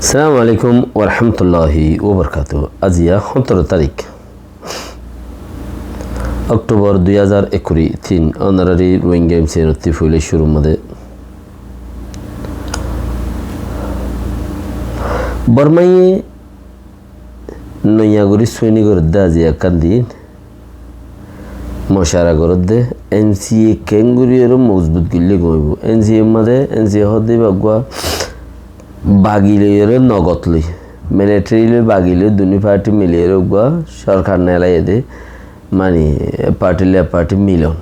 আসসালামু আলাইকুম ওয়া রাহমাতুল্লাহি ওয়া বারাকাতুহু। আজিয়া 17 তারিখ অক্টোবর 2023 অনারারি রোহিঙ্গা এমসি নথিফুলে শুরুमध्ये বর্মায়ে নয়াগরি সৈনিকরদ্দে আজিয়া কান্দিন মশারা করদ্দে এনসিএ কেঙ্গুরিয়ের মজবুত গিল্লে গইব এনসিএ মাদে এনসিএ হদ্দে বাগwa বাগিলের নগদলি মিলিটারিলে বাগিলে দুনি পার্টি মিলিয়ে রোগা সরকার নেলায় দে মানে পার্টি মিলন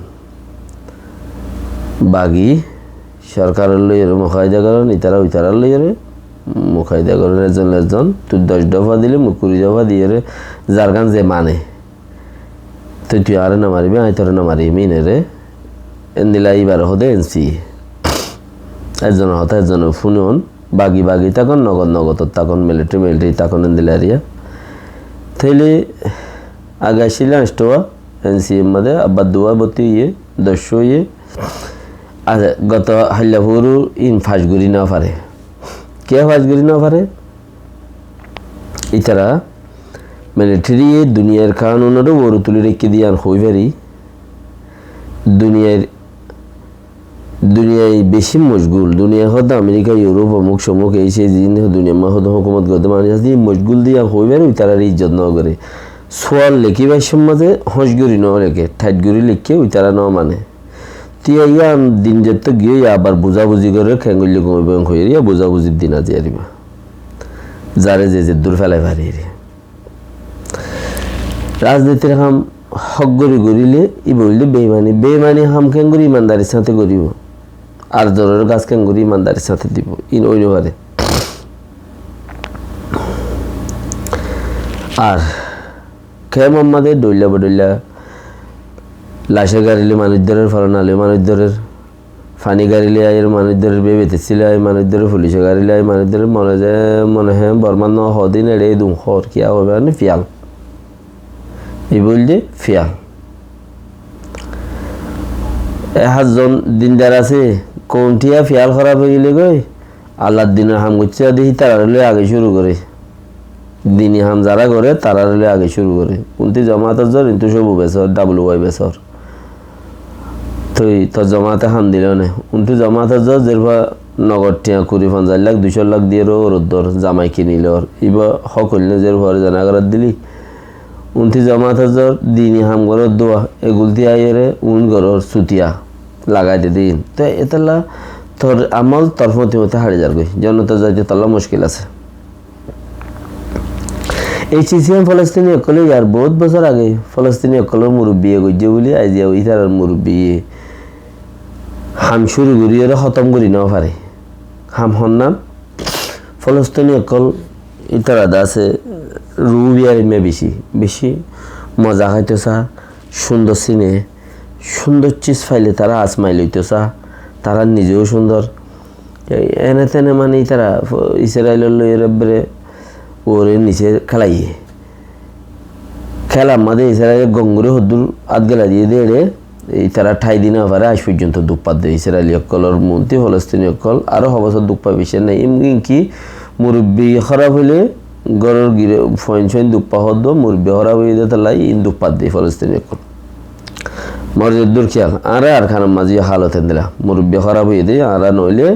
বাগি সরকার লইয়ের মুখাইদা করেন ইতারা ওইতারা লইয়ের মুখাইদা করেন একজন তুই 10 দফা দিলে 20 দফা দিয়ে যার গান যে মানে তুই আর না মারিবি আই তোর না মারি মিনে রে এন্দিলা এবার হদে এনসি একজন হতা একজন ফুনন বাগি তখন নগদ তখন মিলিটারি তখন এন্দিলারিয়া থেলে আগাইছিল আসটোয়া এনসিএম মধ্যে আবার দুয়া বতি দর্শো গত হাল্লাপুরু ইন ফাঁসগুড়ি না পারে কে ফাঁসগুড়ি না পারে ইতারা মিলিটারি দুনিয়ার কানুনেরও বড় তুলে রেখে দিয়ে আর হই পারি দুনিয়ায় বেশি মশগুল দুনিয়া হদ আমেরিকা ইউরোপ অমুক সমুক এই সেই জিন দুনিয়া মা হদ হুকুমত গদে মানুষ দিয়ে মশগুল দিয়া হই পারি তারার ইজ্জত ন করে সোয়াল লেখিবার সমাজে হসগুড়ি ন লেখে ঠাটগুড়ি লিখে ওই তারা ন মানে তিয়া ইয়া দিন যেত গিয়ে আবার বুঝাবুঝি করে খেঙ্গুলি কমে হইয়া বুঝাবুঝির দিন আজি আরিবা যারে যে দূর ফেলাই পারি রাজনীতির হাম হক গড়িলে ই বললে বেইমানি হাম খেঙ্গুরি ইমানদারির সাথে গড়িব আর দরের গাছ খেঙ্গুরি ইমানদারির সাথে দিব ইন ওই পারে আর খেয়ে মোহাম্মদের ডইলা লাশের গাড়িলে মানুষদের ফলনালে মানুষদের ফানি গাড়িলে আয়ের মানুষদের বেবেতেছিল আয় মানুষদের পুলিশের গাড়িলে আয় মানুষদের মনে হয় বর্মান হদিন এড়ে দুম হর কিয়া হবে মানে ফিয়াল এই বলছে ফিয়াল হাতজন দিনদার আছে কোনটিয়া ফিয়াল খারাপ হয়ে গেলে গই আল্লাহর দিনের হাম করছে দেখি তারা হলে আগে শুরু করে দিনী হাম যারা করে তারা হলে আগে শুরু করে কোনটি জমাতের জ্বর কিন্তু সবু বেসর WY বেসর তুই তোর জমাতে হাম দিল না উনটি জমাতের জ্বর যেরবা নগদ টিয়া 50 লাখ 200 লাখ দিয়ে রোদ্দর জামাই কিনিল এবার হকল যে ঘরে জানাগার দিলি উনটি জমাতের জ্বর দিনী হাম ঘরের দোয়া এগুলতি আইরে উন ঘরের সুতিয়া লাগাইতে দিন তো এতলা তোর আমল তোর মতে হারিয়ে যার গই জনতা যাইতে তলা মুশকিল আছে এই সিসিএম ফলস্তিনি অকলে ইয়ার বহুত বছর আগে ফলস্তিনি অকলের মুরব্বী গজ্জে বলি আজিয়া ওই তার মুরব্বী হাম শুরু করি ওরা খতম করি না পারে হাম হন নাম ফলস্তিনি অকল ইতারা আছে রুবিয়ার মে বেশি মজা খাইতে চা সুন্দর সিনে সুন্দর চিজ ফাইলে তারা আসমাই লইতে চা তারা নিজেও সুন্দর এনে তেনে মানে তারা ইসরায়েলের লইরে ওরে নিচে খেলাইয়ে খেলা আমাদের ইসরায়েলের গঙ্গুরে হদ্দুর আদগেলা দিয়ে দেড়ে এই তারা ঠাই দিনে পারে আজ পর্যন্ত দুঃপাত দেয় ইসরায়েলি অকলর মন্ত্রী ফলস্তিনি অকল আরও হবছর দুঃপা বেশি নেই এমনকি মুরব্বী খারাপ হইলে গরর গিরে ফইন দুঃপা হদ মুরব্বী খারাপ হয়ে দিয়ে তালাই ইন দুঃপাত দেয় ফলস্তিনি অকল মর্যাদ দূর খেয়াল আর খানার মাঝে হালত দিলা মুরব্বী খারাপ হয়ে দেয় আর নইলে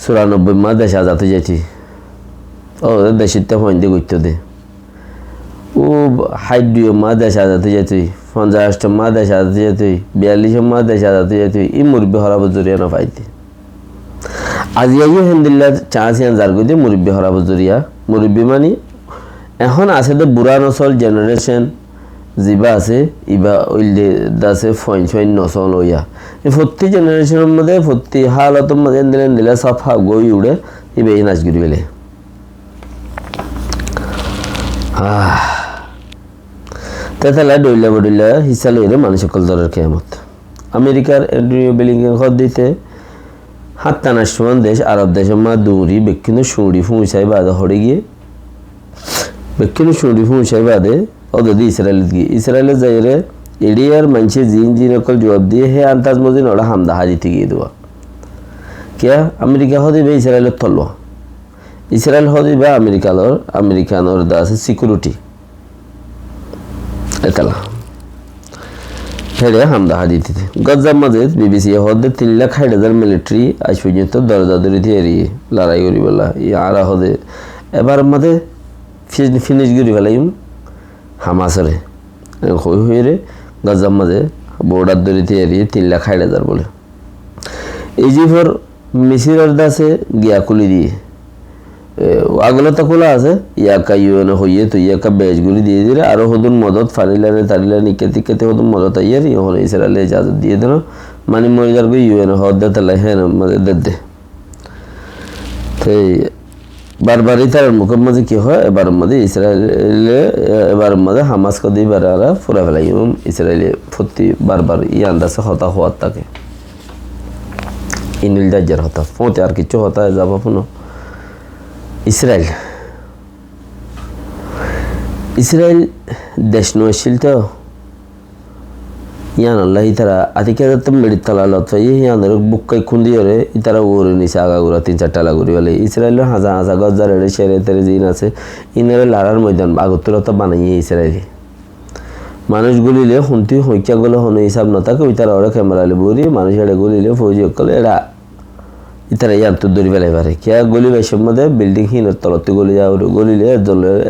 94 মা দেশ আজাতে যাইছি ও দেশিতে ফইন দিয়ে করতে দে ও হাইডিও মা দেশ আজাতে যাইতুই 50টা মা দেশ আজাতে যাইতুই 42 মা দেশ আজাতে যাইতুই ই মুরব্বী খারাপ জরিয়া না পাইতে আজিয়া আলহামদুলিল্লাহ চাষিয়ান যার গইতে মুরব্বী খারাপ জরিয়া মুরব্বী মানে এখন আছে তো বুড়া নসল জেনারেশন জিবা আছে ইবা ওইলে দাসে ফইন নসল হইয়া এই প্রতি জেনারেশনের মধ্যে প্রতি হালতের মধ্যে দিলে সাফা গই উড়ে ইবে এই নাচ গিরি বেলে তেতালা ডইলা হিসা লইরে মানুষ সকল দরের কেয়ামত আমেরিকার অ্যান্টনিও ব্লিংকেন খত দিতে হাত্তানার সমান দেশ আরব দেশের মা দৌড়ি বেক্ষিণ সুড়ি ফুঁসাই বাদে হরে গিয়ে বেক্ষিণ সুড়ি ফুঁসাই বাদে অদি ইসরায়েলে যাইরে এডিয়ার মানুষের জিন অকল জবাব দিয়ে হে আন্তাজ মজিন ওরা হামদা হাজিতে গিয়ে দেওয়া কে আমেরিকা হতে ইসরায়েলের তলবা ইসরায়েল হদি বা আমেরিকানোর দা আছে সিকিউরিটি এতলা হেরে হামদা হাদিতে গজ্জার মাঝে বিবিসি হদে 3,60,000 মিলিটারি আজ পর্যন্ত দরজাদরি দিয়ে এড়িয়ে লড়াই করি বলা আর হদে এবার মাঝে ফিনিশ করি ফেলাই হামাসরে হই হয়ে রে গজ্জার মাঝে বর্ডার দরিতে এড়িয়ে 3,60,000 বলে এই যে ফর মিসিরের দাসে গিয়া কুলি দিয়ে আগলে তো খোলা আছে ইয়াকা ইউএন হইয়ে তো ইয়াকা বেজগুলি দিয়ে দিলে আরো হদুন মদত ফারিলানে তারিলানে কেতে হদুন মদত আইয়ার ইহন ইসরায়েলে ইজাজত দিয়ে দিল মানে মরিদার গো ইউএন হদ তালা হ্যাঁ মানে দে তো বারবারই তার মুখের মাঝে কি হয় এবার মধ্যে ইসরায়েলে এবার মধ্যে হামাস কদি বারা ফুরা ফেলাই ইসরায়েলে প্রতি বারবার ই আন্দাজে হতা হওয়ার থাকে ইনিল দাজ্জার হতা ফোঁতে আর কিছু হতা যাব পুনো ইসরায়েল দেশ নয়শীল তো ইয়ান আল্লাহ ইতারা আতিকে তো মেডি তালালত ইয়ানের বুক্কাই খুন্দি ওরে ইতারা ওরে নিচে আগাগুড়া 3-4 লাগুড়ি বলে ইসরায়েলের হাজা গজ্জার এড়ে সেরে তেরে জিন আছে ইনারে লাড়ার ময়দান আগতুরতা বানাইয়ে ইসরায়েলি মানুষগুলিলে হুন্তি হইকাগুলো হনে হিসাব না থাকে ইতারা ওরা ক্যামেরালে বলি মানুষ এড়ে গুলিলে ফৌজি অকলে এরা ইতারা ইয়ান তো দড়ি বেলাই পারে কিয়া গলি বাইসের মধ্যে বিল্ডিং হিনের তলতে গলি যাওয়ার গলিলে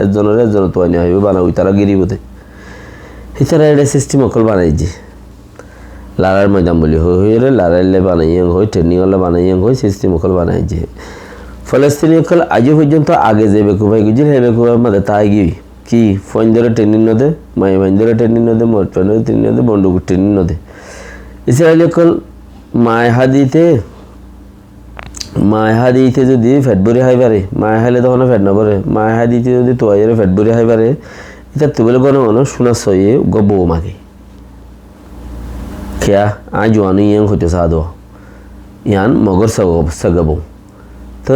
একজনের তো আনি হইবে বানাবো তারা গিরিবোধে ইতারা এটা সিস্টেম অকল বানাইছে লাড়ার ময়দান বলি হয়ে লাড়াইলে বানাইয়ে হয় ট্রেনিংওয়ালা বানাইয়ে হয় সিস্টেম অকল বানাইছে ফলস্তিনি অকল আজও পর্যন্ত আগে যে বেকুভাই গুজিল হে বেকুভার মধ্যে তাই গিয়ে কি ফোন ধরে ট্রেনিং নদে মাই ভাইন ধরে ট্রেনিং নদে মোট ট্রেনিং নদে বন্দুক ট্রেনিং নদে ইসরায়েল অকল মায় হাদিতে যদি ফেট ভরে হাই পারে মায় হাইলে তখন ফেট না পরে মায় হাদিতে যদি তোয়াইরে ফেট ভরে হাই পারে এটা তুবলে কোনো মনে শোনা সয়ে গব মাগে খেয়া আজ জোয়ানি ইয়াং হইতে সাদো ইয়ান মগর সাগাবো তো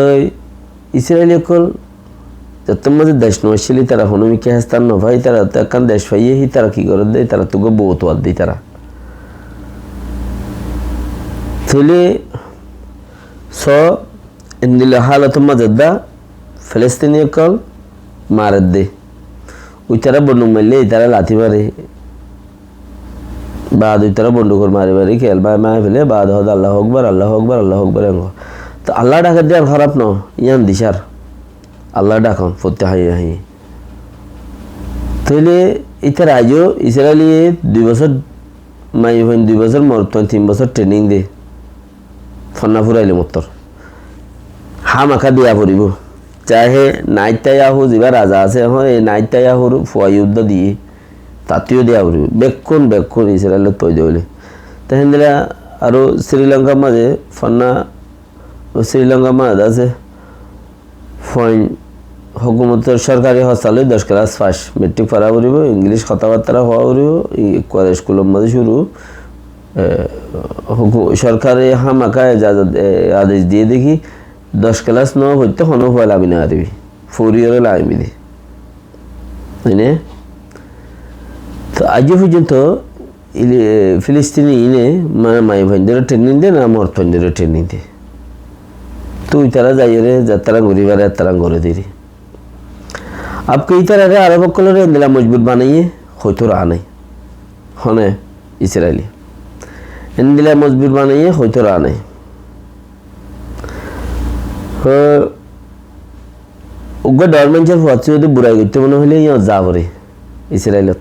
ইসরায়েল অকল যত মাঝে দেশ নয়শীলি তারা হনুমিকে হাস্তান ন ভাই তারা তো একখান দেশ পাইয়ে হি তারা কি করে দেয় তারা তো গব তোয়ার দেয় তারা তাহলে ইন্দিল হালত মাজেদা ফিলিস্তিনি অকল মারের দে ওই তারা বন্দুক মারলে তারা লাথি মারে বাদ ওই তারা বন্দুকর মারি খেল মায় ফেলে বাদ হদ আল্লাহ আকবার তো আল্লাহ ডাকার দেওয়ার খারাপ ন ইয়ান দিশার আল্লাহ ডাকন ফতে হাই তাহলে ইতার আজও ইসরায়েলি 2 বছর মাই 2 বছর মরতন 3 বছর ট্রেনিং দে ফন্না ফুরাইলে মত্তর হামাখা দিয়া পড়িব চাহে নাইটায়াহু যা রাজা আছে হয় এই নাইটায়াহুর ফুয়ায়ুদ্ধ দিয়ে তাতেও দিয়া পড়িব বেক্ষণ ইসরায়েলত তৈ দিলে তাহেন দিলা আৰু শ্রীলঙ্কার মাঝে ফন্না শ্রীলঙ্কার মাঝে আছে ফইন হুকুমতের সরকারি হস্তালে 10 ক্লাস পাস মেট্রিক পড়া পড়িব ইংলিশ কথাবার্তা হওয়া পড়িব করে স্কুলের মাঝে শুরু সরকারে হামাকা আদেশ দিয়ে দেখি 10 ক্লাস ন হইতে হন হল আমি না আরবি 4 ইয়ারে লাইমি দি মানে তো আজ পর্যন্ত ফিলিস্তিনি ইনে মাই ভাইদের ট্রেনিং দে না মর ভাইদের ট্রেনিং দে তুই তারা যাইরে যাত্রা ঘুরিবারে তারা ঘরে দিরি আপকে ইতারে আরব কলরে দিলা মজবুত বানাইয়ে হয়তো রা নাই হনে ইসরায়েলি এন্দিলা মজবুত বানাইয়ে হয়তো রা নাই উগ্র ডরমেন্টের হচ্ছে যদি বুড়াই করতে মনে হলে ইয়া যাবরে ইসরায়েলত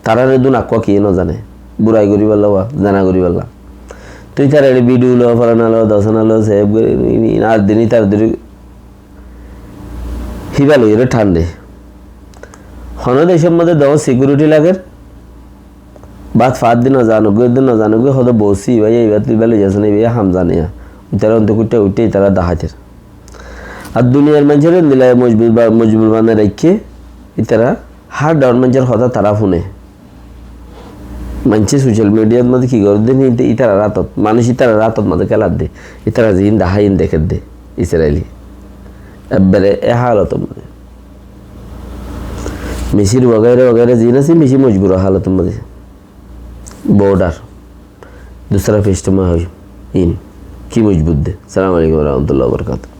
তারা দুন আকোয়া কি ন জানে বুড়াই করি পারলা জানা করি পারলা তুই তার ভিডিও লো ফলানালো দশনালো সেভ আর দিনই তার দিকে হিবালো এর ঠান্ডে হন দেশের মধ্যে দাও সিকিউরিটি লাগে বাদ 5 দিন দিন জানুগে হদ বসি ভাই এইবার তুই বেলে যাস না ভাই হাম জানে তারা অন্ত কুটে উঠে তারা দাহাতের আর দুনিয়ার মানুষের দিলায় মজবুর বানা রেখে তারা হার ডরমেন্টের কথা তারা ফোনে মানুষ সোশ্যাল মিডিয়ার মধ্যে কি করে দেন ইতারা রাতত মানুষ ইতারা রাতত মধ্যে খেলার দে ইতারা জিন দাহাইন দেখে দে ইসরায়েলি এবারে এ হালতের মধ্যে মিশির वगैरह জিন আছে মিশি মজবুর হালতের মধ্যে बॉर्डर दूसरा फेस्ट में हो इन की मजबूत दे। अस्सलाम वालेकुम रहमतुल्लाहि व बरकातहू।